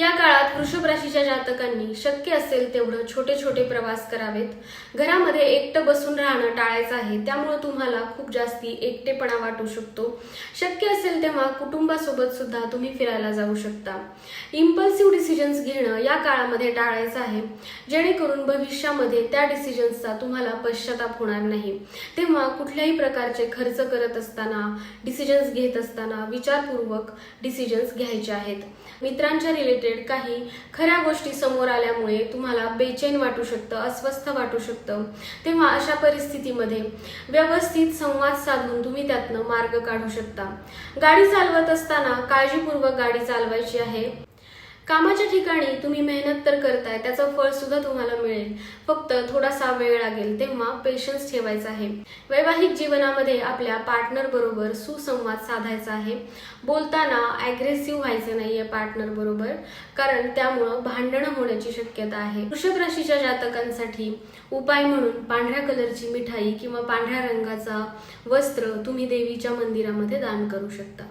या काळात वृषभ राशीच्या जातकांनी शक्य असेल तेवढं छोटे छोटे प्रवास करावेत. घरामध्ये एकटं बसून राहणं टाळायचं आहे. त्यामुळे तुम्हाला खूप जास्ती एकटेपणा वाटू शकतो. शक्य असेल तेव्हा कुटुंबासोबत सुद्धा तुम्ही फिरायला जाऊ शकता. इम्पल्सिव्ह डिसिजन्स घेणं या काळामध्ये टाळायचं आहे, जेणेकरून भविष्यामध्ये त्या डिसिजन्सचा तुम्हाला पश्चाताप होणार नाही. तेव्हा कुठल्याही प्रकारचे खर्च करत असताना, डिसिजन्स घेत असताना विचारपूर्वक डिसिजन्स घ्यायचे आहेत. मित्रांच्या रिलेटेड काही खऱ्या गोष्टी समोर आल्यामुळे तुम्हाला बेचैन वाटू शकतं, अस्वस्थ वाटू शकतं. तेव्हा अशा परिस्थितीमध्ये व्यवस्थित संवाद साधून तुम्ही त्यातनं मार्ग काढू शकता. गाडी चालवत असताना काळजीपूर्वक गाडी चालवायची आहे. कामाच्या ठिकाणी तुम्ही मेहनत तर करताय, त्याचं फळ सुद्धा तुम्हाला मिळेल, फक्त थोडासा वेळ लागेल. तेव्हा पेशन्स ठेवायचा आहे. वैवाहिक जीवनामध्ये आपल्या पार्टनर बरोबर सुसंवाद साधायचा आहे. बोलताना ॲग्रेसिव्ह व्हायचं नाहीये पार्टनर बरोबर, कारण त्यामुळं भांडणं होण्याची शक्यता आहे. वृषभ राशीच्या जातकांसाठी उपाय म्हणून पांढऱ्या कलरची मिठाई किंवा पांढऱ्या रंगाचा वस्त्र तुम्ही देवीच्या मंदिरामध्ये दान करू शकता.